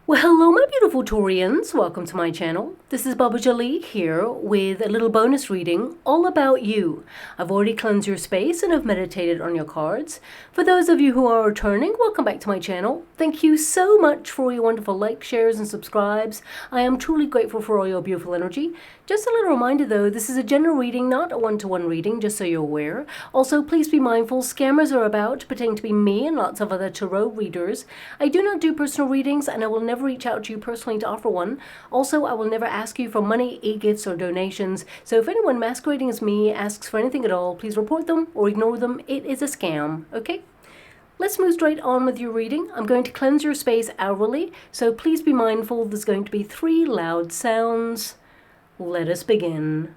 Well, hello my beautiful Taurians, welcome to my channel. This is Baba Jolie here with a little bonus reading all about you. I've already cleansed your space and have meditated on your cards. For those of you who are returning, welcome back to my channel. Thank you so much for your wonderful likes, shares and subscribes. I am truly grateful for all your beautiful energy. Just a little reminder though, this is a general reading, not a one-to-one reading, just so you're aware. Also, please be mindful, scammers are about, pretending to be me and lots of other tarot readers. I do not do personal readings and I will never reach out to you personally to offer one. Also, I will never ask you for money, e-gifts or donations. So if anyone masquerading as me asks for anything at all, please report them or ignore them. It is a scam, okay? Let's move straight on with your reading. I'm going to cleanse your space hourly, so please be mindful there's going to be 3 loud sounds. Let us begin.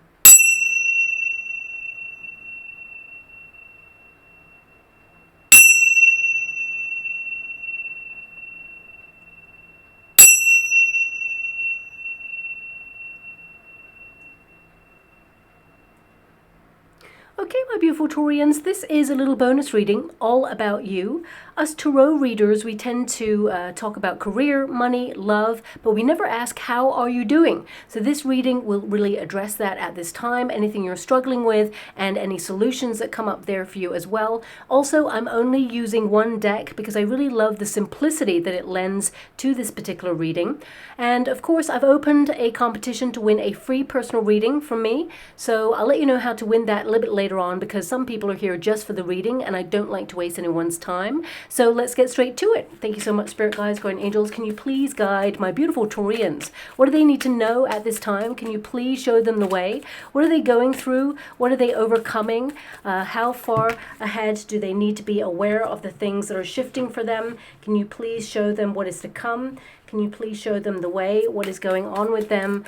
Okay, my beautiful Taurians, this is a little bonus reading all about you. Us tarot readers, we tend to talk about career, money, love, but we never ask, how are you doing? So this reading will really address that at this time, anything you're struggling with, and any solutions that come up there for you as well. Also, I'm only using one deck because I really love the simplicity that it lends to this particular reading. And of course, I've opened a competition to win a free personal reading from me. So I'll let you know how to win that a little bit later on because some people are here just for the reading and I don't like to waste anyone's time. So let's get straight to it. Thank you so much, Spirit Guides, Guardian Angels. Can you please guide my beautiful Taurians? What do they need to know at this time? Can you please show them the way? What are they going through? What are they overcoming? How far ahead do they need to be aware of the things that are shifting for them? Can you please show them what is to come? Can you please show them the way? What is going on with them?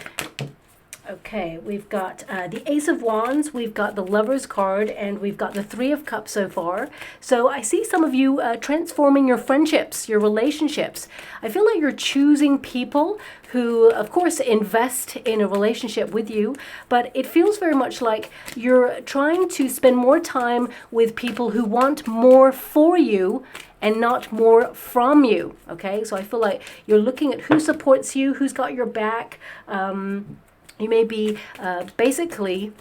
Okay, we've got the Ace of Wands, we've got the Lover's card, and we've got the Three of Cups so far. So I see some of you transforming your friendships, your relationships. I feel like you're choosing people who, of course, invest in a relationship with you, but it feels very much like you're trying to spend more time with people who want more for you and not more from you, okay? So I feel like you're looking at who supports you, who's got your back. You may be basically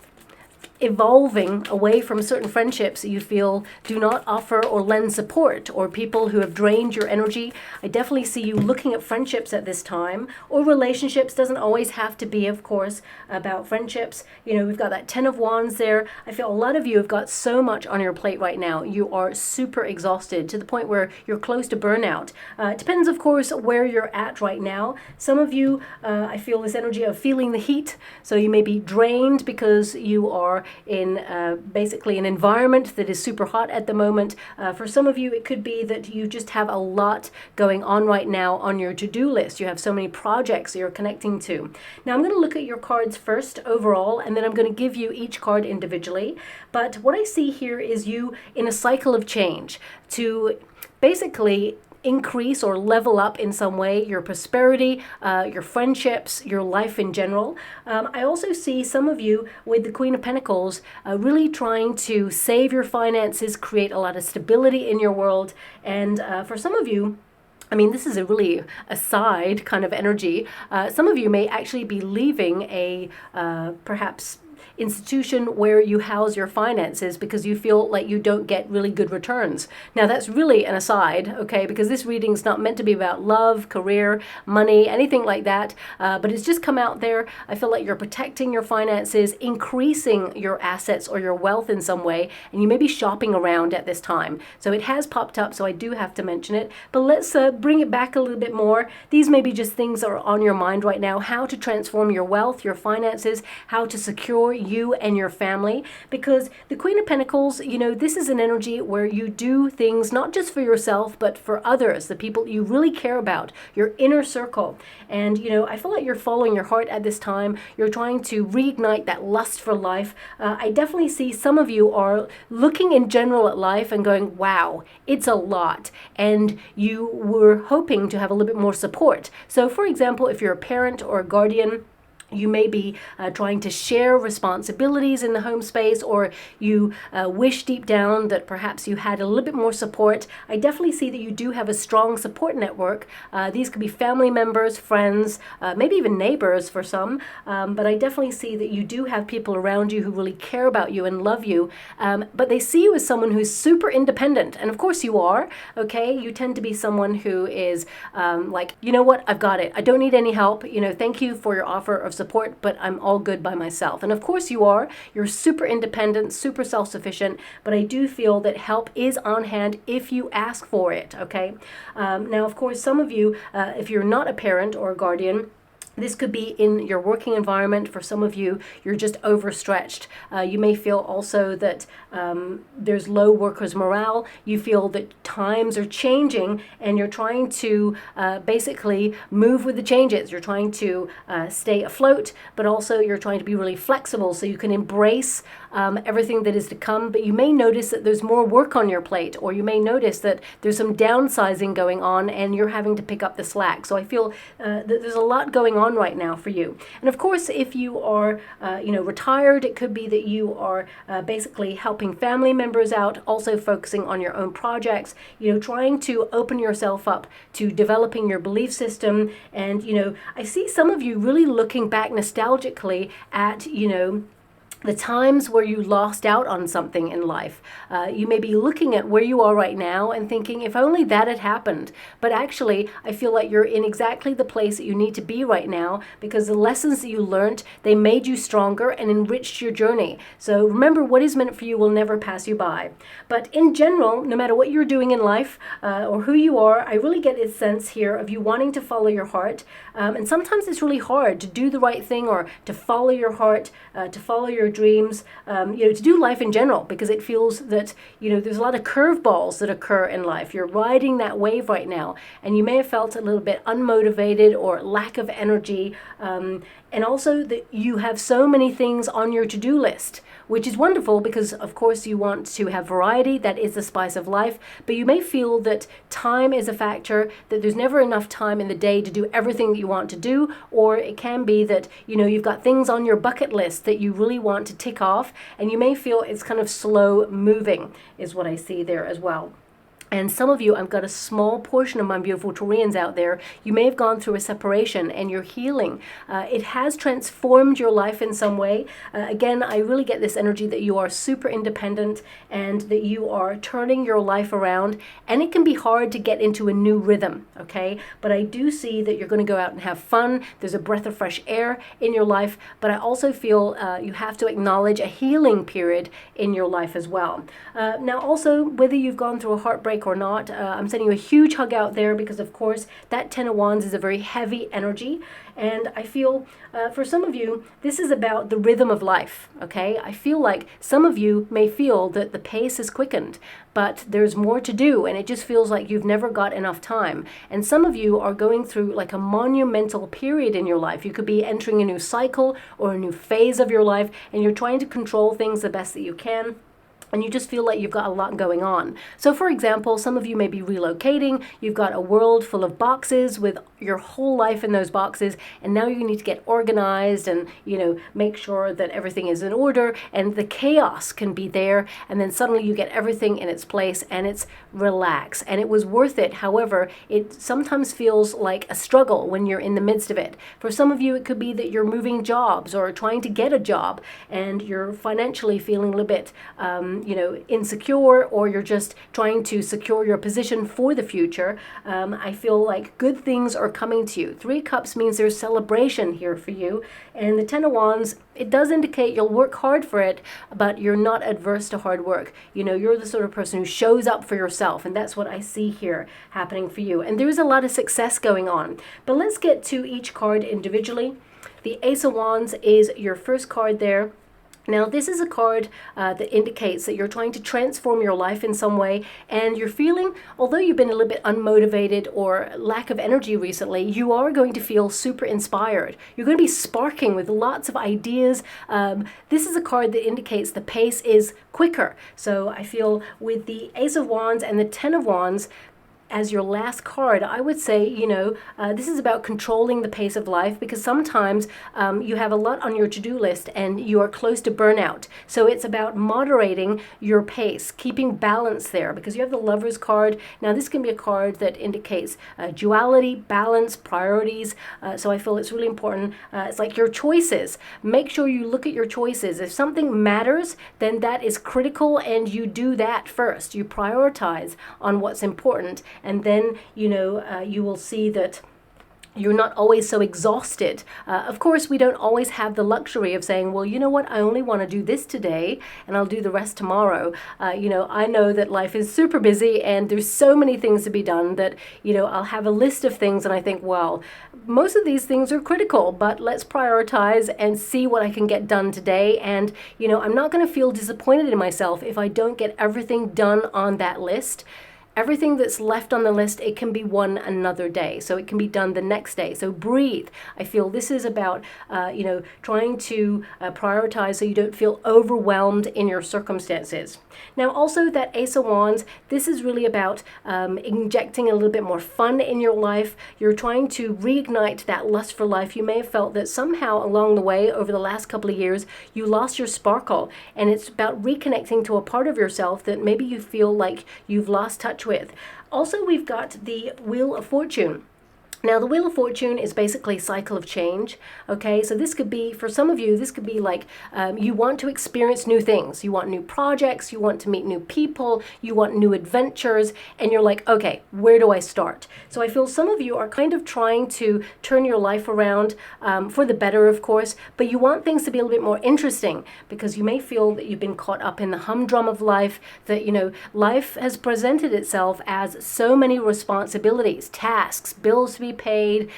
evolving away from certain friendships that you feel do not offer or lend support, or people who have drained your energy. I definitely see you looking at friendships at this time, or relationships. Doesn't always have to be, of course, about friendships. You know, we've got that 10 of Wands there. I feel a lot of you have got so much on your plate right now. You are super exhausted to the point where you're close to burnout. It depends, of course, where you're at right now. Some of you, I feel this energy of feeling the heat. So you may be drained because you are in basically an environment that is super hot at the moment. For some of you, it could be that you just have a lot going on right now on your to-do list. You have so many projects you're connecting to. Now I'm going to look at your cards first overall, and then I'm going to give you each card individually. But what I see here is you in a cycle of change to basically increase or level up in some way your prosperity, your friendships, your life in general. I also see some of you with the Queen of Pentacles really trying to save your finances, create a lot of stability in your world. And for some of you, I mean, this is a really a side kind of energy. Some of you may actually be leaving a perhaps institution where you house your finances because you feel like you don't get really good returns. Now that's really an aside, okay, because this reading is not meant to be about love, career, money, anything like that, but it's just come out there. I feel like you're protecting your finances, increasing your assets or your wealth in some way, and you may be shopping around at this time. So it has popped up, so I do have to mention it, but let's bring it back a little bit more. These may be just things that are on your mind right now, how to transform your wealth, your finances, how to secure you and your family, because the Queen of Pentacles, you know, this is an energy where you do things not just for yourself but for others, the people you really care about, your inner circle. And you know, I feel like you're following your heart at this time. You're trying to reignite that lust for life. I definitely see some of you are looking in general at life and going, wow, it's a lot, and you were hoping to have a little bit more support. So for example, if you're a parent or a guardian, You may be trying to share responsibilities in the home space, or you wish deep down that perhaps you had a little bit more support. I definitely see that you do have a strong support network. These could be family members, friends, maybe even neighbors for some, but I definitely see that you do have people around you who really care about you and love you, but they see you as someone who's super independent, and of course you are, okay? You tend to be someone who is like, you know what, I've got it. I don't need any help. Thank you for your offer of support, but I'm all good by myself. And of course you are. You're super independent, super self-sufficient, but I do feel that help is on hand if you ask for it, okay? Now, of course, some of you, if you're not a parent or a guardian, this could be in your working environment. For some of you, you're just overstretched. You may feel also that there's low workers' morale. You feel that times are changing and you're trying to basically move with the changes. You're trying to stay afloat, but also you're trying to be really flexible so you can embrace everything that is to come. But you may notice that there's more work on your plate, or you may notice that there's some downsizing going on and you're having to pick up the slack. So I feel that there's a lot going on right now for you. And of course, if you are retired, it could be that you are basically helping family members out, also focusing on your own projects, trying to open yourself up to developing your belief system. And I see some of you really looking back nostalgically at the times where you lost out on something in life. You may be looking at where you are right now and thinking, if only that had happened. But actually, I feel like you're in exactly the place that you need to be right now, because the lessons that you learned, they made you stronger and enriched your journey. So remember, what is meant for you will never pass you by. But in general, no matter what you're doing in life or who you are, I really get this sense here of you wanting to follow your heart. And sometimes it's really hard to do the right thing, or to follow your heart, to follow your dreams, to do life in general, because it feels that, there's a lot of curveballs that occur in life. You're riding that wave right now, and you may have felt a little bit unmotivated or lack of energy, and also that you have so many things on your to-do list, which is wonderful because, of course, you want to have variety. That is the spice of life. But you may feel that time is a factor, that there's never enough time in the day to do everything that you want to do. Or it can be that, you've got things on your bucket list that you really want to tick off, and you may feel it's kind of slow moving, is what I see there as well. And some of you, I've got a small portion of my beautiful Taurians out there, you may have gone through a separation and you're healing. It has transformed your life in some way. Again, I really get this energy that you are super independent and that you are turning your life around. And it can be hard to get into a new rhythm, okay? But I do see that you're going to go out and have fun. There's a breath of fresh air in your life. But I also feel you have to acknowledge a healing period in your life as well. Now, also, whether you've gone through a heartbreak or not, I'm sending you a huge hug out there, because of course that Ten of Wands is a very heavy energy, and I feel for some of you this is about the rhythm of life, okay? I feel like some of you may feel that the pace is quickened, but there's more to do, and it just feels like you've never got enough time. And some of you are going through like a monumental period in your life. You could be entering a new cycle or a new phase of your life, and you're trying to control things the best that you can. And you just feel like you've got a lot going on. So for example, some of you may be relocating. You've got a world full of boxes with your whole life in those boxes, and now you need to get organized and make sure that everything is in order, and the chaos can be there, and then suddenly you get everything in its place and it's relaxed, and it was worth it. However, it sometimes feels like a struggle when you're in the midst of it. For some of you, it could be that you're moving jobs or trying to get a job, and you're financially feeling a little bit insecure, or you're just trying to secure your position for the future. I feel like good things are coming to you. Three of Cups means there's celebration here for you. And the Ten of Wands, it does indicate you'll work hard for it, but you're not adverse to hard work. You're the sort of person who shows up for yourself, and that's what I see here happening for you. And there's a lot of success going on. But let's get to each card individually. The Ace of Wands is your first card there. Now, this is a card that indicates that you're trying to transform your life in some way, and you're feeling, although you've been a little bit unmotivated or lack of energy recently, you are going to feel super inspired. You're going to be sparking with lots of ideas. This is a card that indicates the pace is quicker. So I feel with the Ace of Wands and the Ten of Wands, as your last card, I would say, this is about controlling the pace of life, because sometimes you have a lot on your to-do list and you are close to burnout. So it's about moderating your pace, keeping balance there, because you have the Lover's card. Now, this can be a card that indicates duality, balance, priorities. So I feel it's really important. It's like your choices. Make sure you look at your choices. If something matters, then that is critical, and you do that first. You prioritize on what's important. And then, you will see that you're not always so exhausted. Of course, we don't always have the luxury of saying, well, you know what, I only want to do this today and I'll do the rest tomorrow. I know that life is super busy and there's so many things to be done that, I'll have a list of things and I think, well, most of these things are critical, but let's prioritize and see what I can get done today. And, I'm not going to feel disappointed in myself if I don't get everything done on that list. Everything that's left on the list, it can be won another day. So it can be done the next day. So breathe. I feel this is about, trying to prioritize so you don't feel overwhelmed in your circumstances. Now, also that Ace of Wands, this is really about injecting a little bit more fun in your life. You're trying to reignite that lust for life. You may have felt that somehow along the way over the last couple of years, you lost your sparkle. And it's about reconnecting to a part of yourself that maybe you feel like you've lost touch with. Also, we've got the Wheel of Fortune. Now, the Wheel of Fortune is basically a cycle of change, okay? So this could be, for some of you, this could be like you want to experience new things. You want new projects, you want to meet new people, you want new adventures, and you're like, okay, where do I start? So I feel some of you are kind of trying to turn your life around for the better, of course, but you want things to be a little bit more interesting, because you may feel that you've been caught up in the humdrum of life, that, life has presented itself as so many responsibilities, tasks, bills to be paid,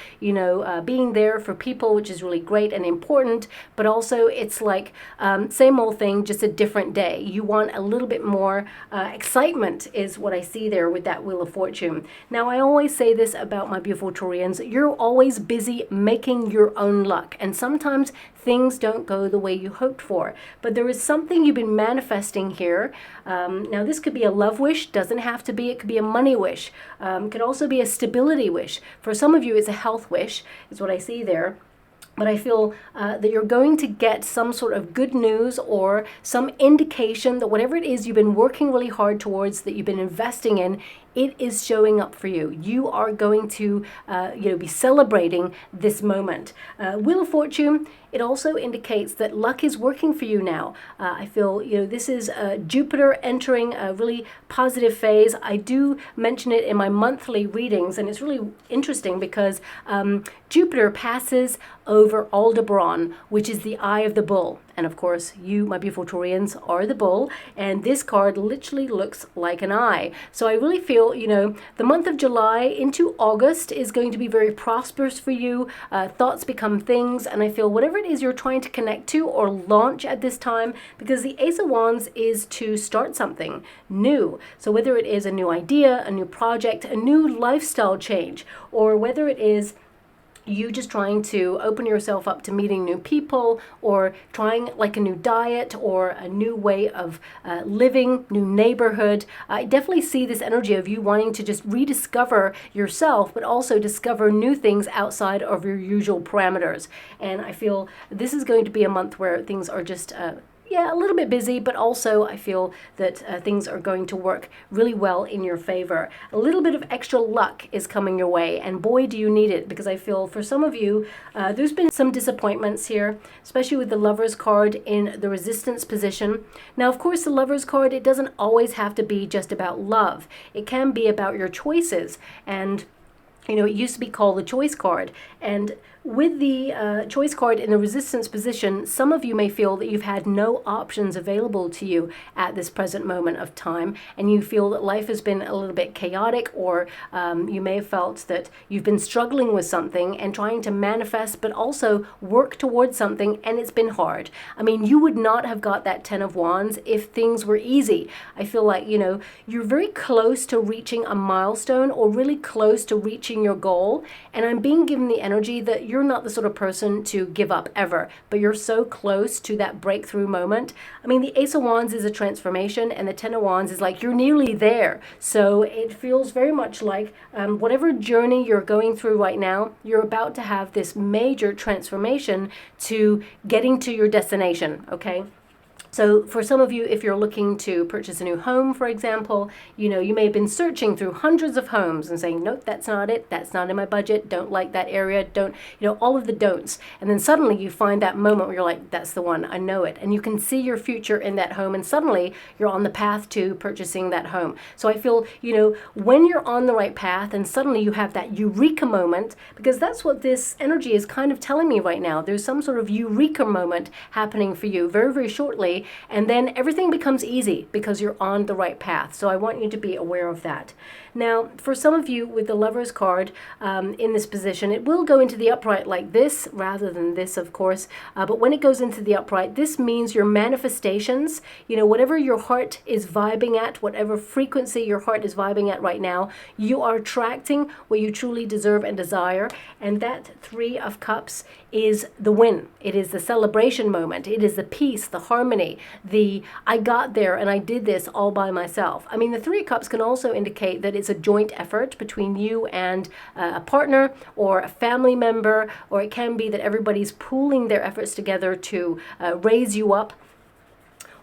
being there for people, which is really great and important, but also it's like same old thing, just a different day. You want a little bit more excitement is what I see there with that Wheel of Fortune. Now, I always say this about my beautiful Taurians, you're always busy making your own luck, and sometimes things don't go the way you hoped for, but there is something you've been manifesting here. Now, this could be a love wish, doesn't have to be, it could be a money wish, could also be a stability wish. For some of you, it's a health wish, is what I see there. But I feel that you're going to get some sort of good news or some indication that whatever it is you've been working really hard towards, that you've been investing in, it is showing up for you. You are going to, be celebrating this moment. Wheel of Fortune, it also indicates that luck is working for you now. I feel, this is Jupiter entering a really positive phase. I do mention it in my monthly readings, and it's really interesting because Jupiter passes over Aldebaran, which is the eye of the bull. And of course, you, my beautiful Taurians, are the bull, and this card literally looks like an eye. So I really feel, the month of July into August is going to be very prosperous for you. Thoughts become things, and I feel whatever it is you're trying to connect to or launch at this time, because the Ace of Wands is to start something new. So whether it is a new idea, a new project, a new lifestyle change, or whether it is you just trying to open yourself up to meeting new people, or trying like a new diet or a new way of living, new neighborhood. I definitely see this energy of you wanting to just rediscover yourself, but also discover new things outside of your usual parameters. And I feel this is going to be a month where things are just a little bit busy, but also I feel that things are going to work really well in your favor. A little bit of extra luck is coming your way, and boy, do you need it, because I feel for some of you, there's been some disappointments here, especially with the Lover's card in the Resistance position. Now, of course, the Lover's card, it doesn't always have to be just about love. It can be about your choices, and it used to be called the Choice card. And with the Choice card in the Resistance position, some of you may feel that you've had no options available to you at this present moment of time, and you feel that life has been a little bit chaotic, or you may have felt that you've been struggling with something and trying to manifest, but also work towards something, and it's been hard. I mean, you would not have got that 10 of Wands if things were easy. I feel like, you're very close to reaching a milestone, or really close to reaching your goal, and I'm being given the energy that you're not the sort of person to give up ever, but you're so close to that breakthrough moment. I mean, the Ace of Wands is a transformation, and the Ten of Wands is like you're nearly there. So it feels very much like whatever journey you're going through right now, you're about to have this major transformation to getting to your destination, okay? So for some of you, if you're looking to purchase a new home, for example, you may have been searching through hundreds of homes and saying, nope, that's not it. That's not in my budget. Don't like that area. Don't, all of the don'ts. And then suddenly you find that moment where you're like, that's the one. I know it. And you can see your future in that home. And suddenly you're on the path to purchasing that home. So I feel, when you're on the right path and suddenly you have that eureka moment, because that's what this energy is kind of telling me right now. There's some sort of eureka moment happening for you very, very shortly. And then everything becomes easy because you're on the right path. So I want you to be aware of that. Now, for some of you with the Lovers card in this position, it will go into the upright like this rather than this, of course. But when it goes into the upright, this means your manifestations, whatever your heart is vibing at, whatever frequency your heart is vibing at right now, you are attracting what you truly deserve and desire. And that Three of Cups is the win. It is the celebration moment. It is the peace, the harmony, the I got there and I did this all by myself. I mean, the Three of Cups can also indicate that it's a joint effort between you and a partner or a family member, or it can be that everybody's pooling their efforts together to raise you up,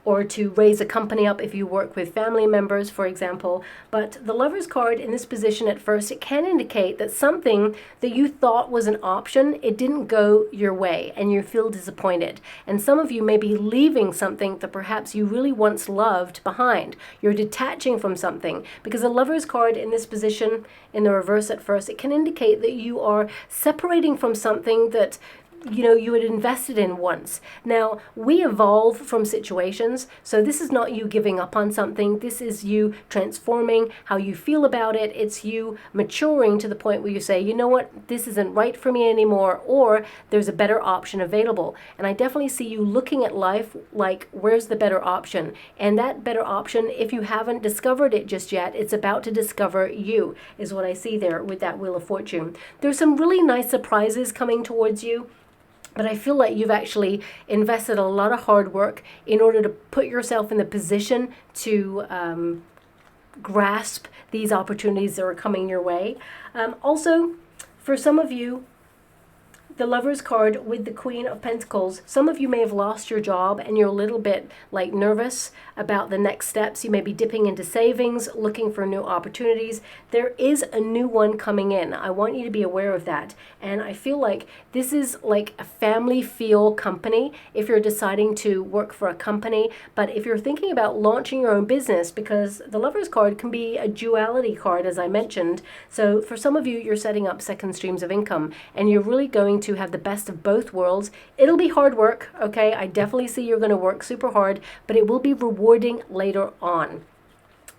or to raise a company up if you work with family members, for example. But the Lovers card in this position at first, it can indicate that something that you thought was an option, it didn't go your way and you feel disappointed. And some of you may be leaving something that perhaps you really once loved behind. You're detaching from something, because the Lovers card in this position in the reverse at first, it can indicate that you are separating from something that you had invested in once. Now, we evolve from situations, so this is not you giving up on something. This is you transforming how you feel about it. It's you maturing to the point where you say, you know what, this isn't right for me anymore, or there's a better option available. And I definitely see you looking at life like, where's the better option? And that better option, if you haven't discovered it just yet, it's about to discover you, is what I see there with that Wheel of Fortune. There's some really nice surprises coming towards you. But I feel like you've actually invested a lot of hard work in order to put yourself in the position to grasp these opportunities that are coming your way. Also, for some of you, the Lovers card with the Queen of Pentacles, some of you may have lost your job and you're a little bit like nervous about the next steps. You may be dipping into savings, looking for new opportunities. There is a new one coming in. I want you to be aware of that. And I feel like this is like a family feel company if you're deciding to work for a company. But if you're thinking about launching your own business, because the Lovers card can be a duality card, as I mentioned. So for some of you, you're setting up second streams of income and you're really going to have the best of both worlds. It'll be hard work, okay? I definitely see you're going to work super hard, but it will be rewarding later on.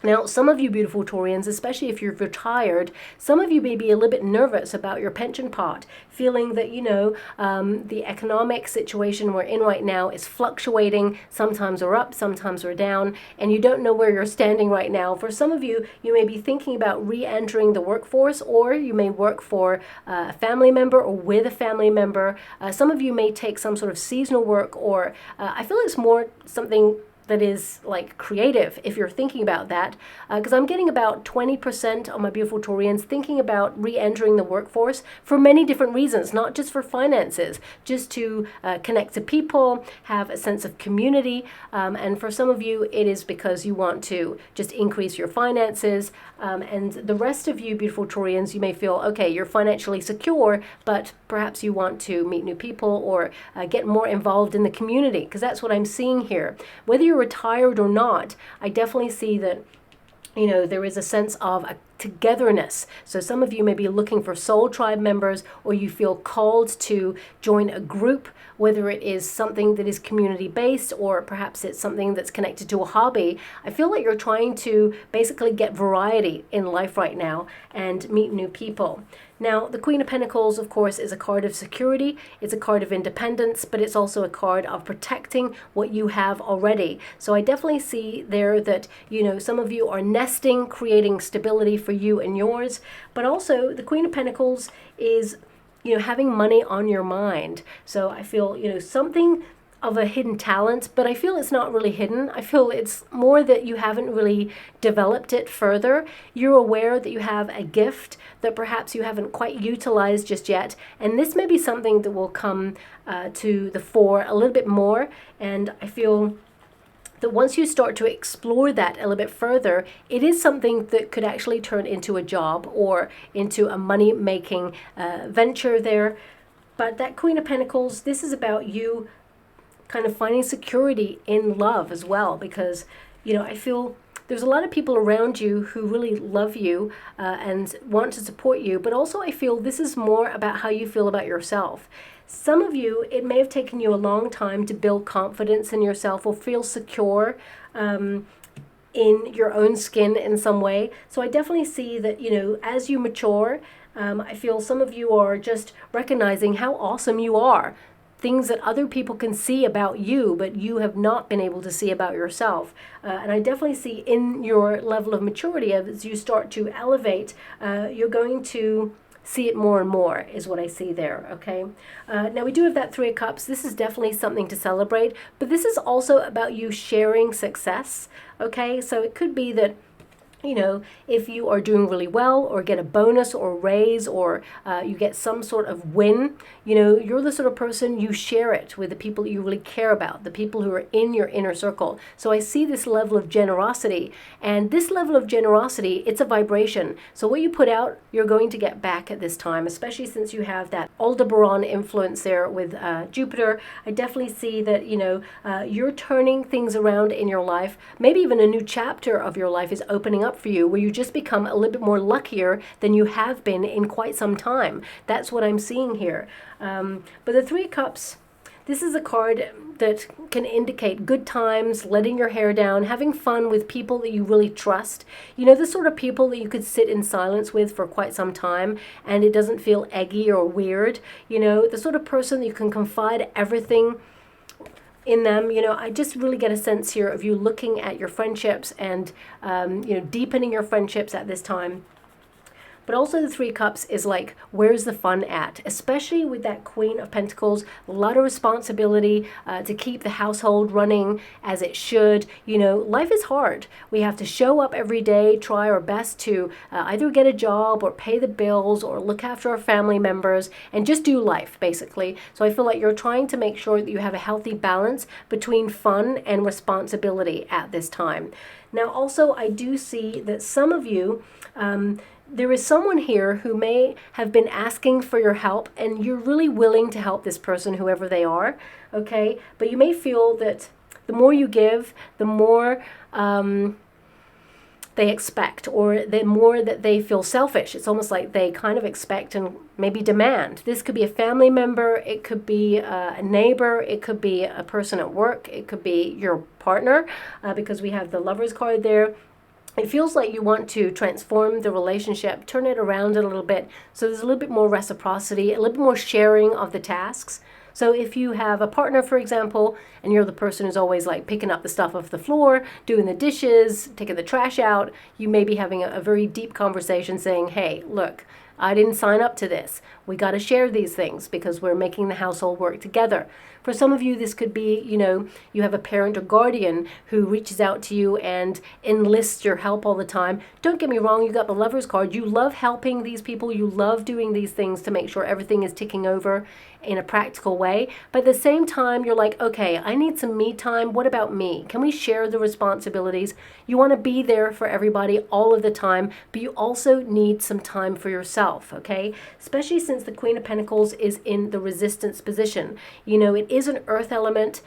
Now, some of you beautiful Taurians, especially if you're retired, some of you may be a little bit nervous about your pension pot, feeling that, the economic situation we're in right now is fluctuating. Sometimes we're up, sometimes we're down, and you don't know where you're standing right now. For some of you, you may be thinking about re-entering the workforce, or you may work for a family member or with a family member. Some of you may take some sort of seasonal work, or I feel it's more something that is like creative if you're thinking about that, because I'm getting about 20% of my beautiful Taurians thinking about re-entering the workforce for many different reasons, not just for finances, just to connect to people, have a sense of community, and for some of you it is because you want to just increase your finances, and the rest of you beautiful Taurians, you may feel, okay, you're financially secure, but perhaps you want to meet new people or get more involved in the community, because that's what I'm seeing here. Whether you're retired or not, I definitely see that there is a sense of a togetherness. So some of you may be looking for soul tribe members, or you feel called to join a group, whether it is something that is community based or perhaps it's something that's connected to a hobby. I feel like you're trying to basically get variety in life right now and meet new people. Now, the Queen of Pentacles, of course, is a card of security. It's a card of independence, but it's also a card of protecting what you have already. So I definitely see there that, some of you are nesting, creating stability for you and yours. But also, the Queen of Pentacles is, having money on your mind. So I feel, something of a hidden talent, but I feel it's not really hidden. I feel it's more that you haven't really developed it further. You're aware that you have a gift that perhaps you haven't quite utilized just yet, and this may be something that will come to the fore a little bit more. And I feel that once you start to explore that a little bit further, it is something that could actually turn into a job or into a money-making venture there. But that Queen of Pentacles, this is about you kind of finding security in love as well, because, I feel there's a lot of people around you who really love you and want to support you, but also I feel this is more about how you feel about yourself. Some of you, it may have taken you a long time to build confidence in yourself or feel secure in your own skin in some way. So I definitely see that, as you mature, I feel some of you are just recognizing how awesome you are. Things that other people can see about you, but you have not been able to see about yourself. And I definitely see in your level of maturity, as you start to elevate, you're going to see it more and more, is what I see there, okay? Now we do have that Three of Cups. This is definitely something to celebrate, but this is also about you sharing success, okay? So it could be that, if you are doing really well or get a bonus or raise or you get some sort of win, you're the sort of person, you share it with the people that you really care about, the people who are in your inner circle. So I see this level of generosity, and this level of generosity, it's a vibration. So what you put out, you're going to get back at this time, especially since you have that Aldebaran influence there with Jupiter. I definitely see that, you're turning things around in your life. Maybe even a new chapter of your life is opening up for you, where you just become a little bit more luckier than you have been in quite some time. That's what I'm seeing here. But the Three of Cups, this is a card that can indicate good times, letting your hair down, having fun with people that you really trust. The sort of people that you could sit in silence with for quite some time and it doesn't feel eggy or weird. The sort of person that you can confide everything in them. I just really get a sense here of you looking at your friendships and, deepening your friendships at this time. But also the Three of Cups is like, where's the fun at? Especially with that Queen of Pentacles, a lot of responsibility to keep the household running as it should. Life is hard. We have to show up every day, try our best to either get a job or pay the bills or look after our family members and just do life, basically. So I feel like you're trying to make sure that you have a healthy balance between fun and responsibility at this time. Now, also, I do see that some of you, there is someone here who may have been asking for your help and you're really willing to help this person, whoever they are, okay? But you may feel that the more you give, the more they expect, or the more that they feel selfish. It's almost like they kind of expect and maybe demand. This could be a family member, it could be a neighbor, it could be a person at work, it could be your partner, because we have the Lovers card there. It feels like you want to transform the relationship, turn it around a little bit, so there's a little bit more reciprocity, a little bit more sharing of the tasks. So if you have a partner, for example, and you're the person who's always like picking up the stuff off the floor, doing the dishes, taking the trash out, you may be having a very deep conversation saying, hey, look, I didn't sign up to this. We got to share these things because we're making the household work together. For some of you, this could be, you have a parent or guardian who reaches out to you and enlists your help all the time. Don't get me wrong, you got the Lovers card. You love helping these people. You love doing these things to make sure everything is ticking over in a practical way. But at the same time, you're like, okay, I need some me time. What about me? Can we share the responsibilities? You want to be there for everybody all of the time, but you also need some time for yourself, okay? Especially since the Queen of Pentacles is in the resistance position. It is an earth element,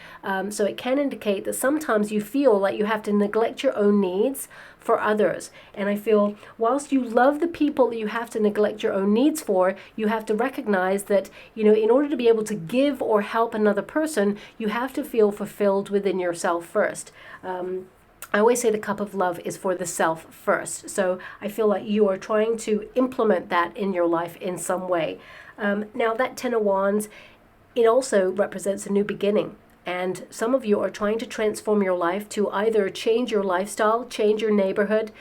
so it can indicate that sometimes you feel like you have to neglect your own needs for others. And I feel whilst you love the people that you have to neglect your own needs for, you have to recognize that, in order to be able to give or help another person, you have to feel fulfilled within yourself first. I always say the cup of love is for the self first. So I feel like you are trying to implement that in your life in some way. Now that Ten of Wands, it also represents a new beginning. And some of you are trying to transform your life to either change your lifestyle, change your neighborhood,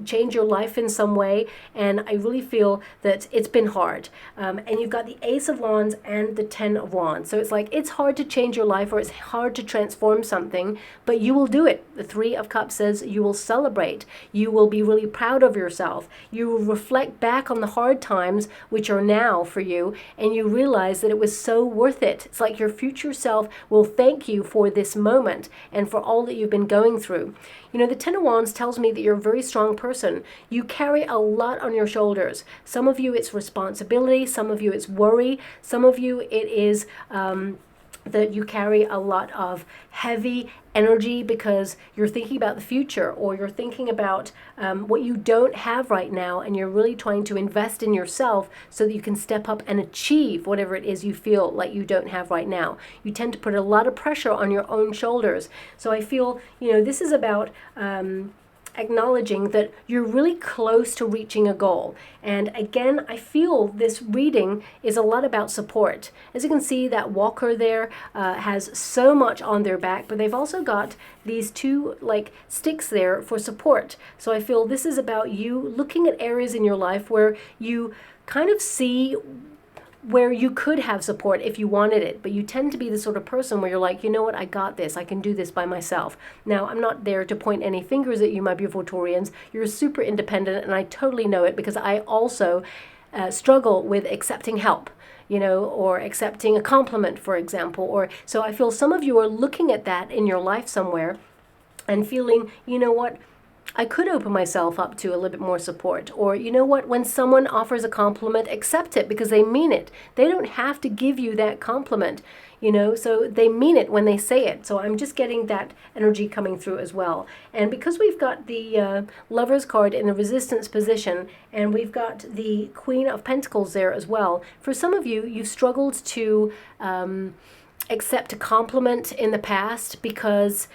change your life in some way. And I really feel that it's been hard. And you've got the Ace of Wands and the Ten of Wands. So it's like it's hard to change your life, or it's hard to transform something, but you will do it. The Three of Cups says you will celebrate. You will be really proud of yourself. You will reflect back on the hard times, which are now for you, and you realize that it was so worth it. It's like your future self will thank you for this moment and for all that you've been going through. You know, the Ten of Wands tells me that you're a very strong person. You carry a lot on your shoulders. Some of you it's responsibility, some of you it's worry, some of you it is that you carry a lot of heavy energy because you're thinking about the future, or you're thinking about what you don't have right now, and you're really trying to invest in yourself so that you can step up and achieve whatever it is you feel like you don't have right now. You tend to put a lot of pressure on your own shoulders. So I feel, you know, this is about acknowledging that you're really close to reaching a goal. And again, I feel this reading is a lot about support. As you can see, that walker there has so much on their back, but they've also got these two like sticks there for support. So I feel this is about you looking at areas in your life where you kind of see where you could have support if you wanted it, but you tend to be the sort of person where you're like, you know what, I got this, I can do this by myself. Now, I'm not there to point any fingers at you, my beautiful Taurians. You're super independent, and I totally know it because I also struggle with accepting help, you know, or accepting a compliment, for example. Or so I feel some of you are looking at that in your life somewhere and feeling, you know what, I could open myself up to a little bit more support. Or, you know what, when someone offers a compliment, accept it because they mean it. They don't have to give you that compliment, you know, so they mean it when they say it. So I'm just getting that energy coming through as well. And because we've got the Lovers card in the Resistance position, and we've got the Queen of Pentacles there as well, for some of you, you've struggled to accept a compliment in the past because,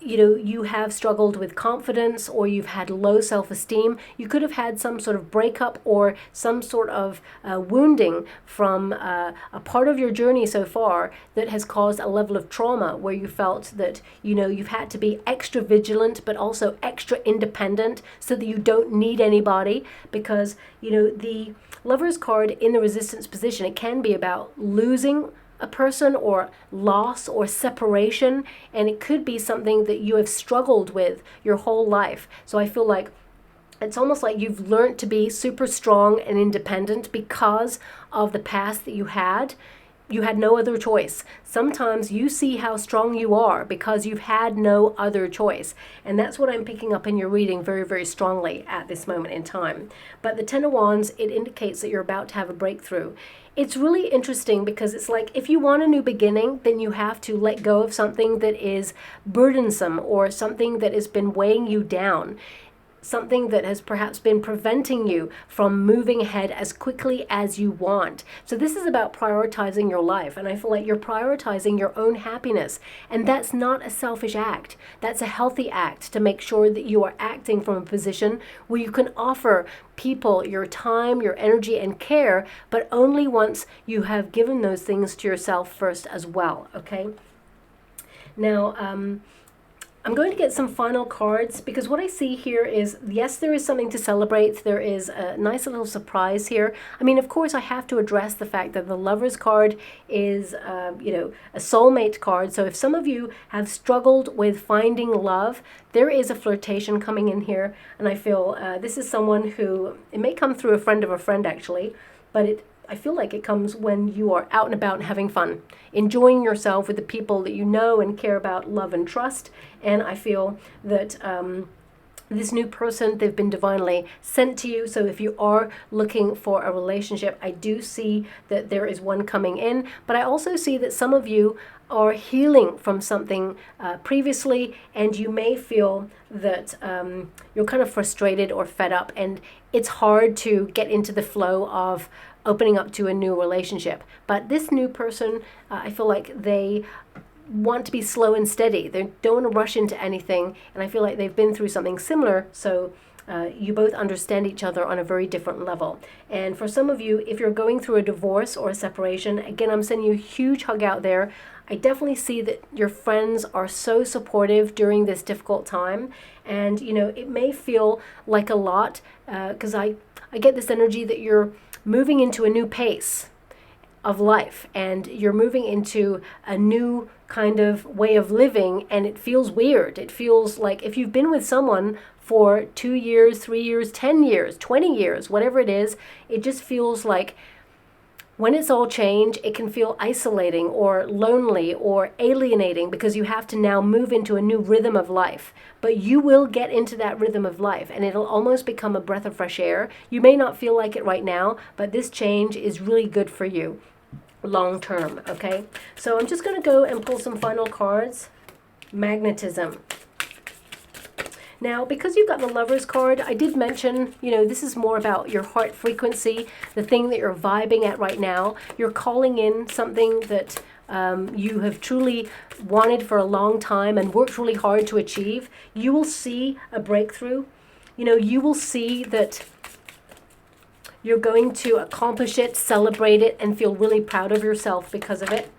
you know, you have struggled with confidence, or you've had low self-esteem. You could have had some sort of breakup or some sort of wounding from a part of your journey so far that has caused a level of trauma where you felt that, you know, you've had to be extra vigilant but also extra independent so that you don't need anybody. Because, you know, the Lovers card in the Resistance position, it can be about losing a person, or loss, or separation, and it could be something that you have struggled with your whole life. So I feel like it's almost like you've learned to be super strong and independent because of the past that you had. You had no other choice. Sometimes you see how strong you are because you've had no other choice. And that's what I'm picking up in your reading very, very strongly at this moment in time. But the Ten of Wands, it indicates that you're about to have a breakthrough. It's really interesting because it's like if you want a new beginning, then you have to let go of something that is burdensome, or something that has been weighing you down. Something that has perhaps been preventing you from moving ahead as quickly as you want. So this is about prioritizing your life, and I feel like you're prioritizing your own happiness, and that's not a selfish act. That's a healthy act to make sure that you are acting from a position where you can offer people your time, your energy, and care, but only once you have given those things to yourself first as well, okay? Now, I'm going to get some final cards because what I see here is, yes, there is something to celebrate. There is a nice little surprise here. I mean, of course, I have to address the fact that the Lovers card is, you know, a soulmate card. So if some of you have struggled with finding love, there is a flirtation coming in here. And I feel this is someone who, it may come through a friend of a friend actually, but I feel like it comes when you are out and about and having fun, enjoying yourself with the people that you know and care about, love and trust. And I feel that this new person, they've been divinely sent to you. So if you are looking for a relationship, I do see that there is one coming in. But I also see that some of you are healing from something previously, and you may feel that you're kind of frustrated or fed up, and it's hard to get into the flow of opening up to a new relationship. But this new person, I feel like they want to be slow and steady. They don't want to rush into anything, and I feel like they've been through something similar, so you both understand each other on a very different level. And for some of you, if you're going through a divorce or a separation, again, I'm sending you a huge hug out there. I definitely see that your friends are so supportive during this difficult time. And, you know, it may feel like a lot because I get this energy that you're moving into a new pace of life and you're moving into a new kind of way of living, and it feels weird. It feels like if you've been with someone for 2 years, 3 years, 10 years, 20 years, whatever it is, it just feels like when it's all change, it can feel isolating or lonely or alienating because you have to now move into a new rhythm of life. But you will get into that rhythm of life and it'll almost become a breath of fresh air. You may not feel like it right now, but this change is really good for you long term, okay? So I'm just going to go and pull some final cards. Magnetism. Now, because you've got the Lover's card, I did mention, you know, this is more about your heart frequency, the thing that you're vibing at right now. You're calling in something that you have truly wanted for a long time and worked really hard to achieve. You will see a breakthrough. You know, you will see that you're going to accomplish it, celebrate it, and feel really proud of yourself because of it.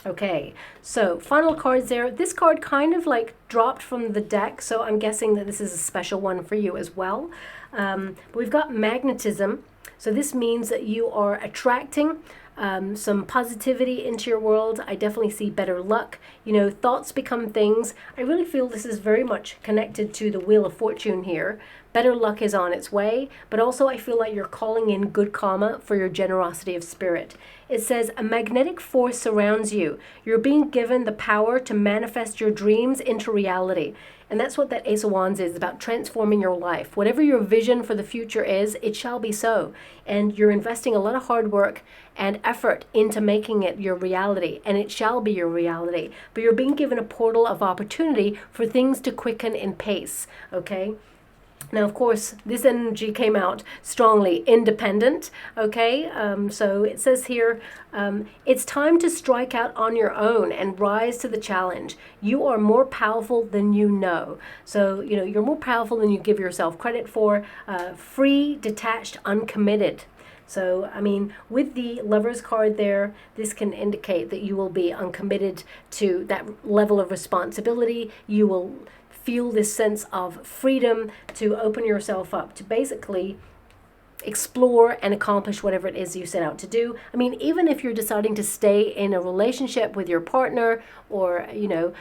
Okay, so final cards there. This card kind of like dropped from the deck, so I'm guessing that this is a special one for you as well. But we've got magnetism. So this means that you are attracting some positivity into your world. I definitely see better luck. You know, thoughts become things. I really feel this is very much connected to the Wheel of Fortune here. Better luck is on its way, but also I feel like you're calling in good karma for your generosity of spirit. It says, a magnetic force surrounds you. You're being given the power to manifest your dreams into reality. And that's what that Ace of Wands is, about transforming your life. Whatever your vision for the future is, it shall be so. And you're investing a lot of hard work and effort into making it your reality, and it shall be your reality. But you're being given a portal of opportunity for things to quicken in pace, okay? Now, of course, this energy came out strongly independent, okay? So it says here, it's time to strike out on your own and rise to the challenge. You are more powerful than you know. So, you know, you're more powerful than you give yourself credit for. Free, detached, uncommitted. So, I mean, with the Lover's card there, this can indicate that you will be uncommitted to that level of responsibility. You will feel this sense of freedom to open yourself up, to basically explore and accomplish whatever it is you set out to do. I mean, even if you're deciding to stay in a relationship with your partner, or, you know,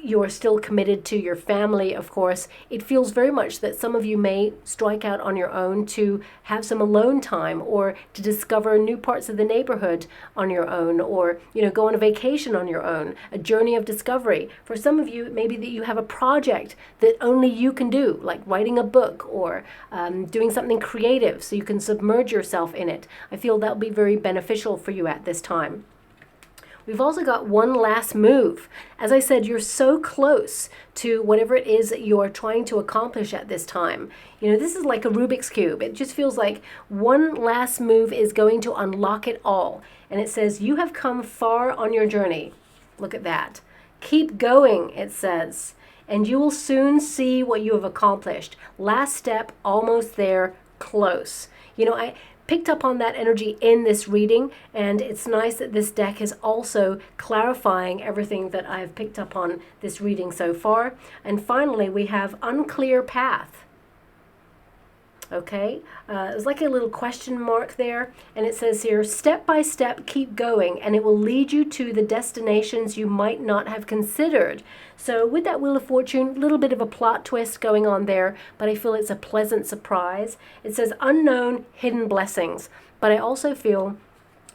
you're still committed to your family, of course, it feels very much that some of you may strike out on your own to have some alone time, or to discover new parts of the neighborhood on your own, or, you know, go on a vacation on your own, a journey of discovery. For some of you, it may be that you have a project that only you can do, like writing a book, or doing something creative so you can submerge yourself in it. I feel that'll be very beneficial for you at this time. We've also got one last move. As I said, you're so close to whatever it is that you are trying to accomplish at this time. You know, this is like a Rubik's Cube. It just feels like one last move is going to unlock it all. And it says, you have come far on your journey. Look at that. Keep going, it says, and you will soon see what you have accomplished. Last step, almost there, close. You know, I picked up on that energy in this reading, and it's nice that this deck is also clarifying everything that I've picked up on this reading so far. And finally, we have unclear path. Okay, there's like a little question mark there, and it says here, step by step, keep going, and it will lead you to the destinations you might not have considered. So with that Wheel of Fortune, a little bit of a plot twist going on there, but I feel it's a pleasant surprise. It says unknown, hidden blessings, but I also feel,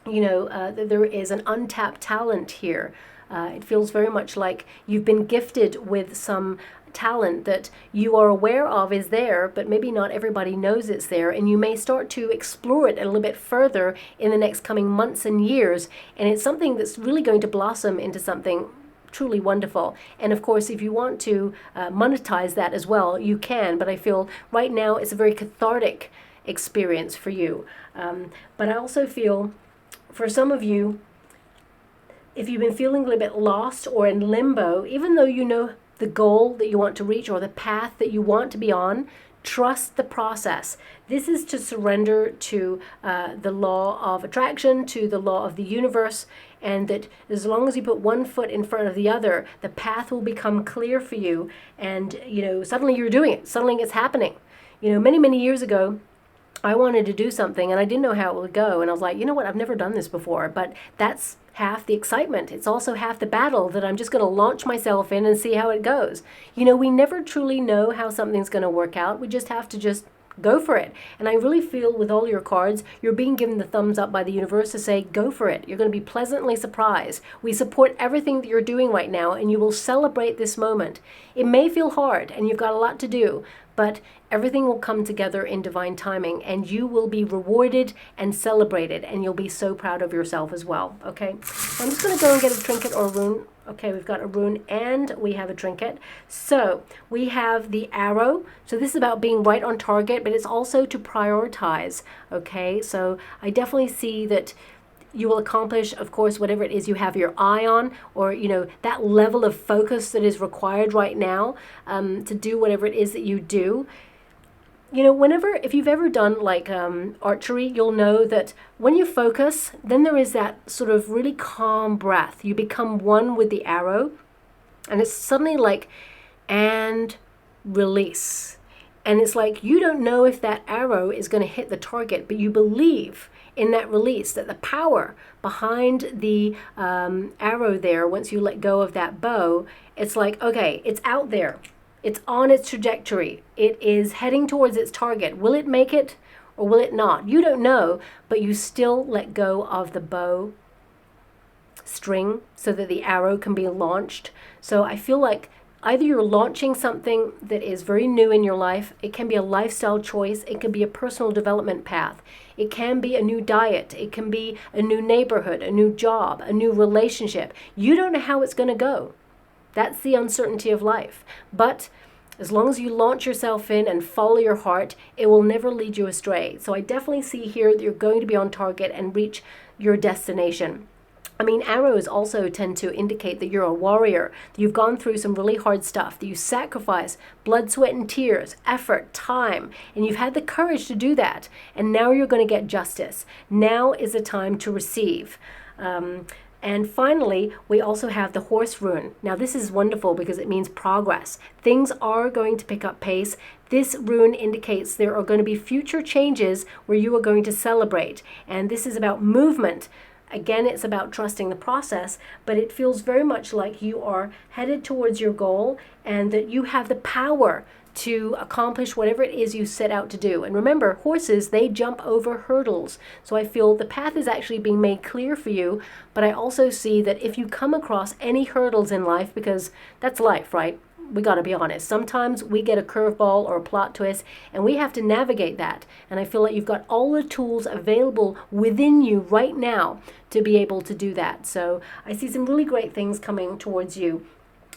you know, that there is an untapped talent here. It feels very much like you've been gifted with some talent that you are aware of is there, but maybe not everybody knows it's there, and you may start to explore it a little bit further in the next coming months and years, and it's something that's really going to blossom into something truly wonderful. And of course, if you want to monetize that as well, you can, but I feel right now it's a very cathartic experience for you. But I also feel for some of you, if you've been feeling a little bit lost or in limbo, even though you know the goal that you want to reach or the path that you want to be on, trust the process. This is to surrender to the law of attraction, to the law of the universe, and that as long as you put one foot in front of the other, the path will become clear for you, and suddenly you're doing it. Suddenly it's happening. Many, many years ago, I wanted to do something and I didn't know how it would go. And I was like, you know what? I've never done this before, but that's half the excitement. It's also half the battle that I'm just going to launch myself in and see how it goes. We never truly know how something's going to work out. We just have to just go for it. And I really feel with all your cards, you're being given the thumbs up by the universe to say, go for it. You're going to be pleasantly surprised. We support everything that you're doing right now, and you will celebrate this moment. It may feel hard and you've got a lot to do, but everything will come together in divine timing, and you will be rewarded and celebrated, and you'll be so proud of yourself as well. Okay, so I'm just going to go and get a trinket or a rune. Okay, we've got a rune and we have a trinket. So we have the arrow. So this is about being right on target, but it's also to prioritize. Okay, so I definitely see that you will accomplish, of course, whatever it is you have your eye on, or that level of focus that is required right now to do whatever it is that you do. If you've ever done like archery, you'll know that when you focus, then there is that sort of really calm breath. You become one with the arrow, and it's suddenly like, and release. And it's like you don't know if that arrow is going to hit the target, but you believe in that release, that the power behind the arrow there, once you let go of that bow, it's like, okay, it's out there. It's on its trajectory. It is heading towards its target. Will it make it or will it not? You don't know, but you still let go of the bow string so that the arrow can be launched. So I feel like either you're launching something that is very new in your life. It can be a lifestyle choice. It can be a personal development path. It can be a new diet. It can be a new neighborhood, a new job, a new relationship. You don't know how it's going to go. That's the uncertainty of life. But as long as you launch yourself in and follow your heart, it will never lead you astray. So I definitely see here that you're going to be on target and reach your destination. I mean, arrows also tend to indicate that you're a warrior, that you've gone through some really hard stuff, that you sacrifice blood, sweat, and tears, effort, time, and you've had the courage to do that. And now you're going to get justice. Now is the time to receive. And finally, we also have the horse rune. Now this is wonderful because it means progress. Things are going to pick up pace. This rune indicates there are going to be future changes where you are going to celebrate. And this is about movement. Again, it's about trusting the process, but it feels very much like you are headed towards your goal and that you have the power to accomplish whatever it is you set out to do. And remember, horses, they jump over hurdles. So I feel the path is actually being made clear for you, but I also see that if you come across any hurdles in life, because that's life, right? We got to be honest. Sometimes we get a curveball or a plot twist and we have to navigate that. And I feel like you've got all the tools available within you right now to be able to do that. So I see some really great things coming towards you.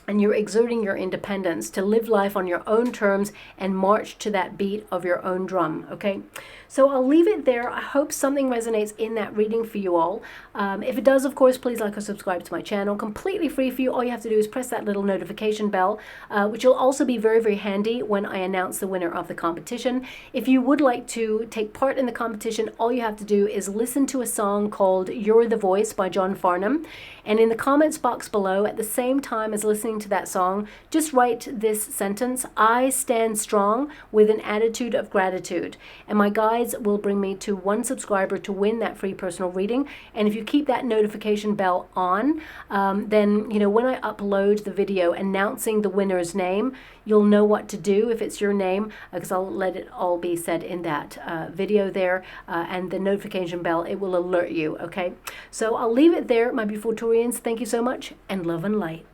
And you're exerting your independence to live life on your own terms and march to that beat of your own drum, okay? So I'll leave it there. I hope something resonates in that reading for you all. If it does, of course, please like or subscribe to my channel. Completely free for you. All you have to do is press that little notification bell, which will also be very, very handy when I announce the winner of the competition. If you would like to take part in the competition, all you have to do is listen to a song called You're the Voice by John Farnham. And in the comments box below, at the same time as listening to that song, just write this sentence: I stand strong with an attitude of gratitude. And my guides will bring me to one subscriber to win that free personal reading. And if you keep that notification bell on, then when I upload the video announcing the winner's name, you'll know what to do if it's your name, because I'll let it all be said in that video there, and the notification bell, it will alert you, okay? So I'll leave it there, my beautiful Taurians. Thank you so much, and love and light.